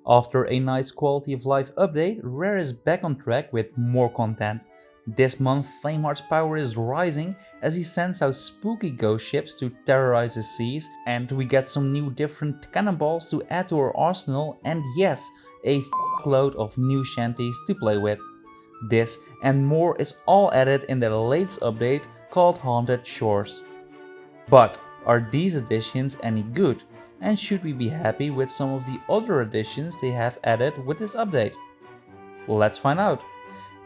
After a nice quality of life update, Rare is back on track with more content. This month, Flameheart's power is rising as he sends out spooky ghost ships to terrorize the seas, and we get some new different cannonballs to add to our arsenal, and yes, a load of new shanties to play with. This and more is all added in their latest update called Haunted Shores. But are these additions any good? And should we be happy with some of the other additions they have added with this update? Well, let's find out.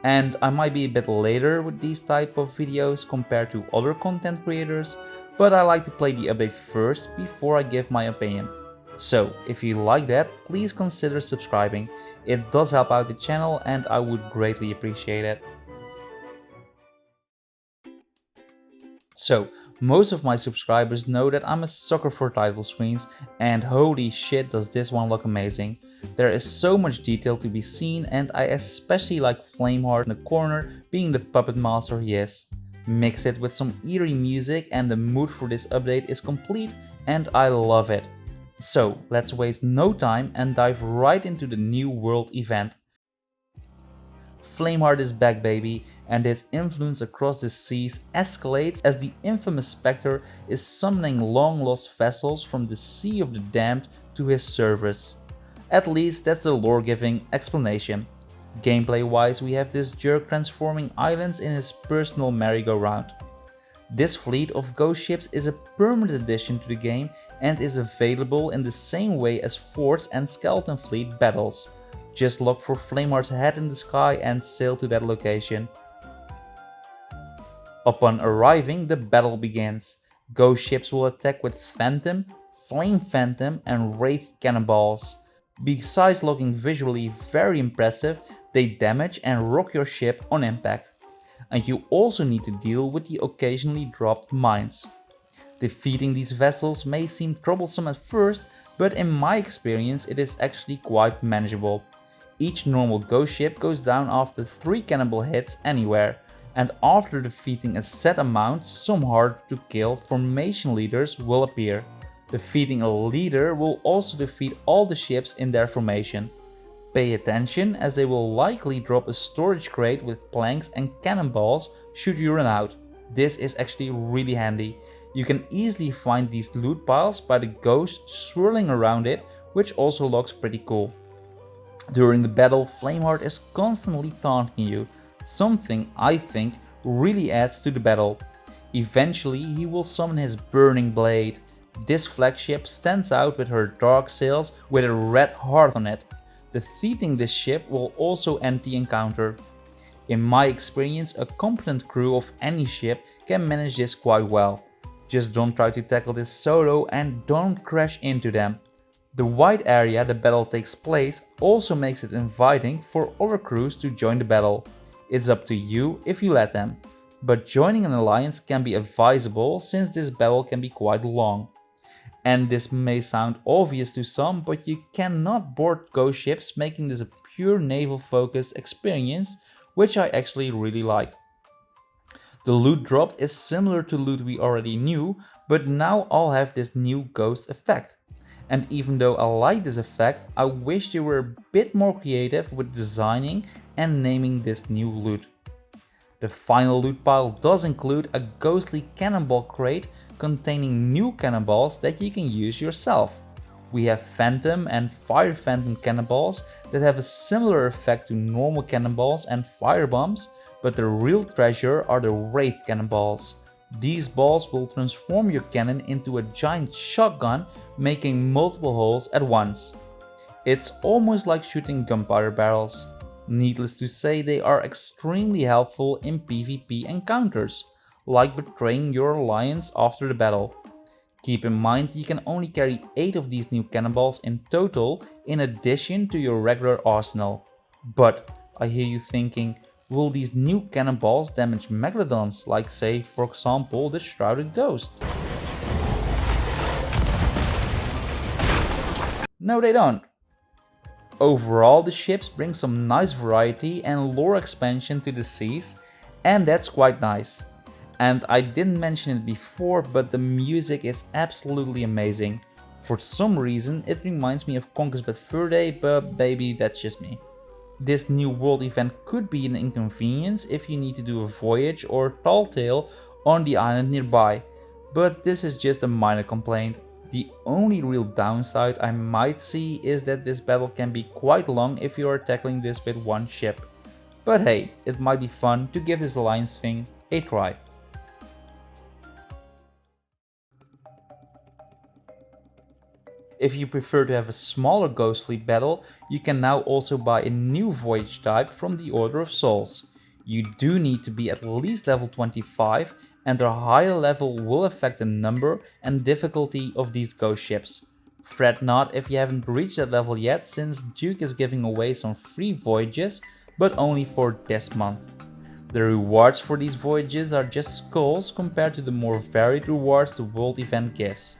And I might be a bit later with these type of videos compared to other content creators, but I like to play the update first before I give my opinion. So if you like that, please consider subscribing. It does help out the channel and I would greatly appreciate it. So, most of my subscribers know that I'm a sucker for title screens, and holy shit does this one look amazing. There is so much detail to be seen, and I especially like Flameheart in the corner being the puppet master he is. Mix it with some eerie music and the mood for this update is complete and I love it. So let's waste no time and dive right into the new world event. Flameheart is back, baby, and his influence across the seas escalates as the infamous Spectre is summoning long lost vessels from the Sea of the Damned to his service. At least that's the lore giving explanation. Gameplay wise, we have this jerk transforming islands in his personal merry-go-round. This fleet of ghost ships is a permanent addition to the game and is available in the same way as Fort's and Skeleton Fleet battles. Just look for Flameheart's head in the sky and sail to that location. Upon arriving, the battle begins. Ghost ships will attack with Phantom, Flame Phantom and Wraith cannonballs. Besides looking visually very impressive, they damage and rock your ship on impact. And you also need to deal with the occasionally dropped mines. Defeating these vessels may seem troublesome at first, but in my experience it is actually quite manageable. Each normal ghost ship goes down after 3 cannonball hits anywhere, and after defeating a set amount, some hard to kill formation leaders will appear. Defeating a leader will also defeat all the ships in their formation. Pay attention as they will likely drop a storage crate with planks and cannonballs should you run out. This is actually really handy. You can easily find these loot piles by the ghost swirling around it, which also looks pretty cool. During the battle, Flameheart is constantly taunting you, something I think really adds to the battle. Eventually he will summon his Burning Blade. This flagship stands out with her dark sails with a red heart on it. Defeating this ship will also end the encounter. In my experience, a competent crew of any ship can manage this quite well. Just don't try to tackle this solo and don't crash into them. The wide area the battle takes place also makes it inviting for other crews to join the battle. It's up to you if you let them, but joining an alliance can be advisable since this battle can be quite long. And this may sound obvious to some, but you cannot board ghost ships, making this a pure naval focused experience, which I actually really like. The loot dropped is similar to loot we already knew, but now I'll have this new ghost effect. And even though I like this effect, I wish they were a bit more creative with designing and naming this new loot. The final loot pile does include a ghostly cannonball crate containing new cannonballs that you can use yourself. We have Phantom and Fire Phantom cannonballs that have a similar effect to normal cannonballs and fire bombs, but the real treasure are the Wraith cannonballs. These balls will transform your cannon into a giant shotgun, making multiple holes at once. It's almost like shooting gunpowder barrels. Needless to say, they are extremely helpful in PvP encounters, like betraying your alliance after the battle. Keep in mind you can only carry 8 of these new cannonballs in total in addition to your regular arsenal. But I hear you thinking, will these new cannonballs damage megalodons like say for example the Shrouded Ghost? No, they don't. Overall, the ships bring some nice variety and lore expansion to the seas, and that's quite nice. And I didn't mention it before, but the music is absolutely amazing. For some reason, it reminds me of Conquest Bad Fur Day, but baby, that's just me. This new world event could be an inconvenience if you need to do a voyage or tall tale on the island nearby, but this is just a minor complaint. The only real downside I might see is that this battle can be quite long if you are tackling this with one ship. But hey, it might be fun to give this alliance thing a try. If you prefer to have a smaller Ghost Fleet battle, you can now also buy a new voyage type from the Order of Souls. You do need to be at least level 25, and a higher level will affect the number and difficulty of these ghost ships. Fret not if you haven't reached that level yet, since Duke is giving away some free voyages, but only for this month. The rewards for these voyages are just skulls compared to the more varied rewards the world event gives.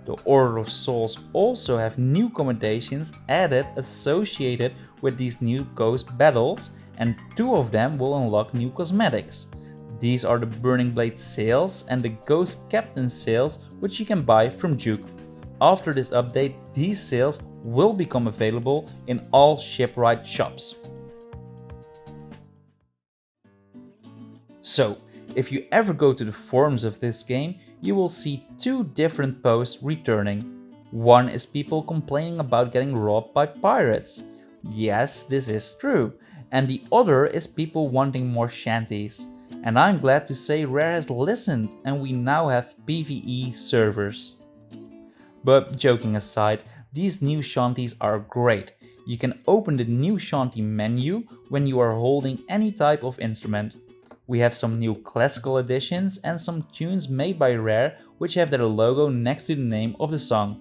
The Order of Souls also have new commendations added associated with these new ghost battles, and 2 of them will unlock new cosmetics. These are the Burning Blade sails and the Ghost Captain sails, which you can buy from Duke. After this update, these sails will become available in all shipwright shops. So, if you ever go to the forums of this game, you will see 2 different posts returning. One is people complaining about getting robbed by pirates. Yes, this is true. And the other is people wanting more shanties. And I'm glad to say Rare has listened and we now have PvE servers. But joking aside, these new shanties are great. You can open the new shanty menu when you are holding any type of instrument. We have some new classical editions and some tunes made by Rare which have their logo next to the name of the song.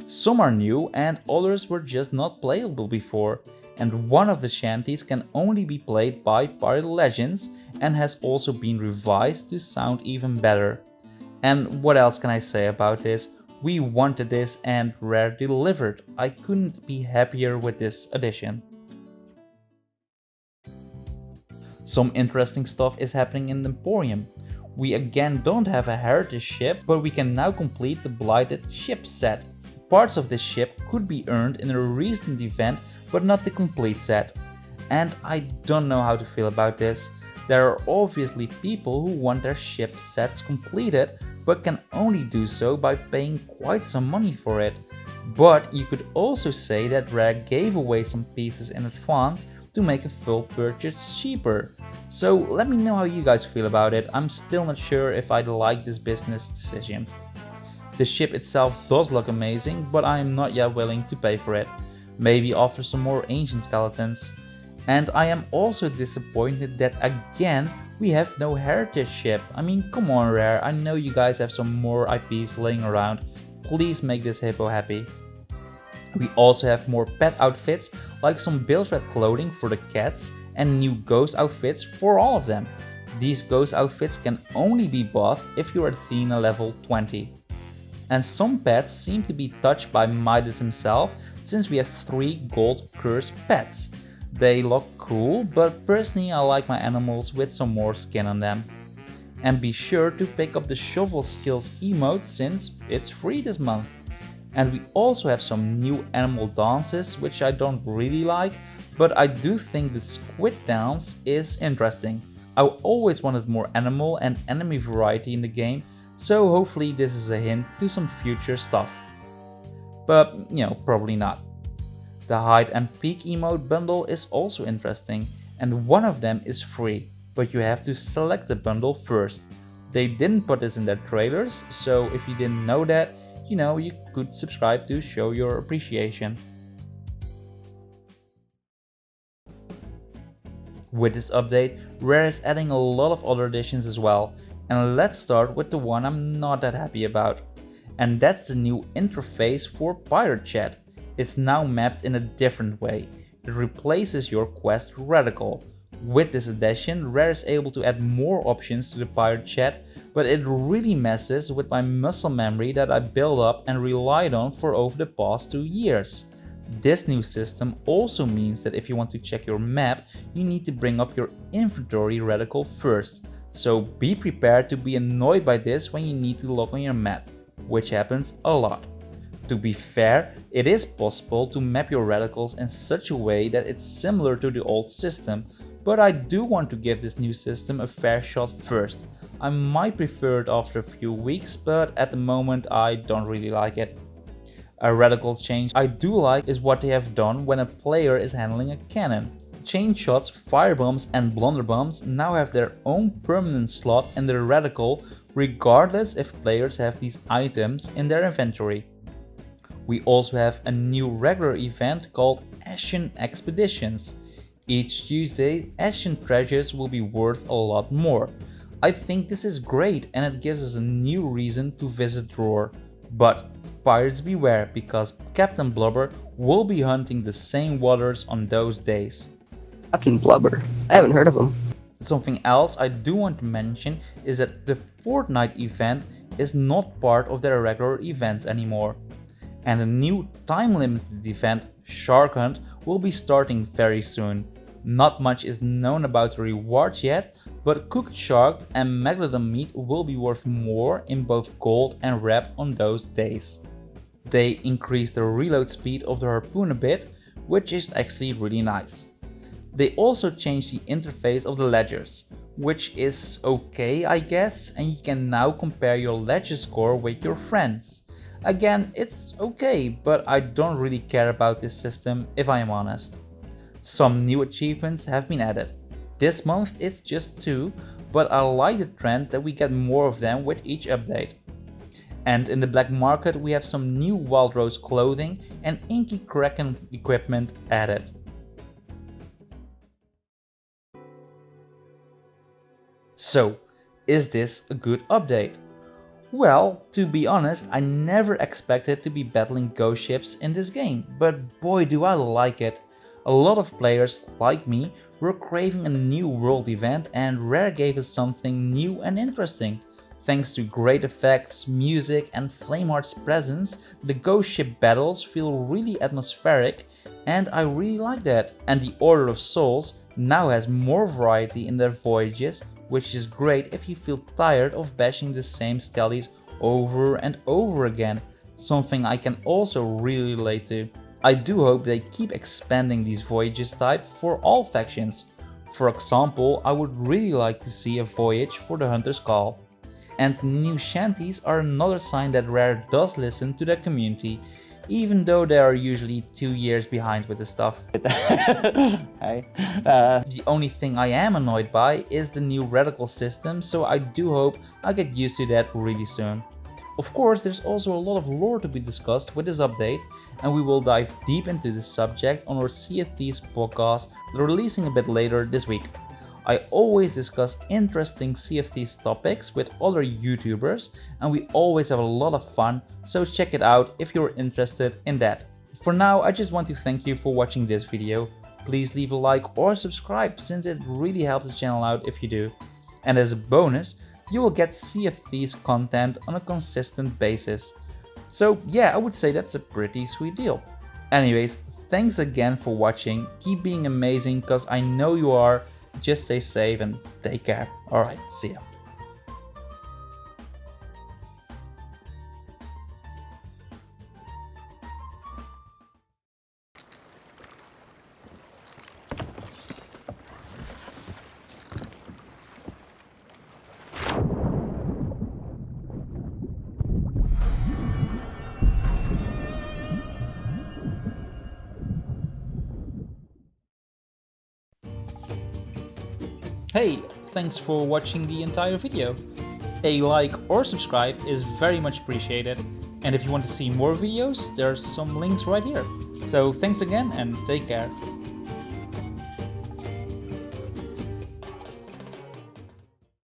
Some are new and others were just not playable before, and one of the shanties can only be played by Pirate Legends and has also been revised to sound even better. And what else can I say about this? We wanted this and Rare delivered. I couldn't be happier with this addition. Some interesting stuff is happening in Emporium. We again don't have a heritage ship, but we can now complete the Blighted ship set. Parts of this ship could be earned in a recent event, but not the complete set. And I don't know how to feel about this. There are obviously people who want their ship sets completed, but can only do so by paying quite some money for it. But you could also say that Rare gave away some pieces in advance to make a full purchase cheaper. So let me know how you guys feel about it. I'm still not sure if I'd like this business decision. The ship itself does look amazing, but I am not yet willing to pay for it. Maybe offer some more ancient skeletons. And I am also disappointed that again we have no heritage ship. I mean, come on Rare, I know you guys have some more IPs laying around. Please make this hippo happy. We also have more pet outfits, like some Bill's Red clothing for the cats and new ghost outfits for all of them. These ghost outfits can only be bought if you are Athena level 20. And some pets seem to be touched by Midas himself, since we have 3 gold cursed pets. They look cool, but personally I like my animals with some more skin on them. And be sure to pick up the Shovel Skills emote since it's free this month. And we also have some new animal dances, which I don't really like, but I do think the squid dance is interesting. I always wanted more animal and enemy variety in the game, so hopefully this is a hint to some future stuff. But, probably not. The Hide and Peek emote bundle is also interesting, and one of them is free, but you have to select the bundle first. They didn't put this in their trailers, so if you didn't know that, you could subscribe to show your appreciation. With this update, Rare is adding a lot of other additions as well, and let's start with the one I'm not that happy about. And that's the new interface for Pirate Chat. It's now mapped in a different way. It replaces your quest reticle. With this addition, Rare is able to add more options to the Pirate Chat, but it really messes with my muscle memory that I built up and relied on for over the past 2 years. This new system also means that if you want to check your map, you need to bring up your inventory reticle first, so be prepared to be annoyed by this when you need to look on your map. which happens a lot. To be fair, it is possible to map your radicals in such a way that it's similar to the old system, but I do want to give this new system a fair shot first. I might prefer it after a few weeks, but at the moment I don't really like it. A radical change I do like is what they have done when a player is handling a cannon. Chain shots, firebombs and blunderbombs now have their own permanent slot in their radical, regardless if players have these items in their inventory. We also have a new regular event called Ashen Expeditions. Each Tuesday, Ashen treasures will be worth a lot more. I think this is great and it gives us a new reason to visit Roar. But pirates beware, because Captain Blubber will be hunting the same waters on those days. Captain Blubber? I haven't heard of him. Something else I do want to mention is that the Fortnite event is not part of their regular events anymore. And a new time-limited event, Shark Hunt, will be starting very soon. Not much is known about the rewards yet, but cooked shark and megalodon meat will be worth more in both gold and rep on those days. They increased the reload speed of the harpoon a bit, which is actually really nice. They also changed the interface of the ledgers, which is okay I guess, and you can now compare your ledger score with your friends. Again, it's okay, but I don't really care about this system if I am honest. Some new achievements have been added. This month it's just 2, but I like the trend that we get more of them with each update. And in the black market we have some new Wild Rose clothing and Inky Kraken equipment added. So, is this a good update? Well, to be honest, I never expected to be battling ghost ships in this game, but boy do I like it. A lot of players, like me, were craving a new world event and Rare gave us something new and interesting. Thanks to great effects, music and Flameheart's presence, the ghost ship battles feel really atmospheric and I really like that. And the Order of Souls now has more variety in their voyages, which is great if you feel tired of bashing the same skellies over and over again, something I can also really relate to. I do hope they keep expanding these voyages type for all factions. For example, I would really like to see a voyage for the Hunter's Call. And the new Shanties are another sign that Rare does listen to their community, even though they are usually 2 years behind with the stuff. Hi. The only thing I am annoyed by is the new radical system, so I do hope I get used to that really soon. Of course, there's also a lot of lore to be discussed with this update, and we will dive deep into this subject on our Sea of Thieves podcast, releasing a bit later this week. I always discuss interesting Sea of Thieves topics with other YouTubers, and we always have a lot of fun, so check it out if you're interested in that. For now, I just want to thank you for watching this video. Please leave a like or subscribe, since it really helps the channel out if you do. And as a bonus, you will get Sea of Thieves content on a consistent basis. So yeah, I would say that's a pretty sweet deal. Anyways, thanks again for watching, keep being amazing cause I know you are, just stay safe and take care. Alright, see ya. Hey, thanks for watching the entire video. A like or subscribe is very much appreciated. And if you want to see more videos, there's some links right here. So thanks again and take care.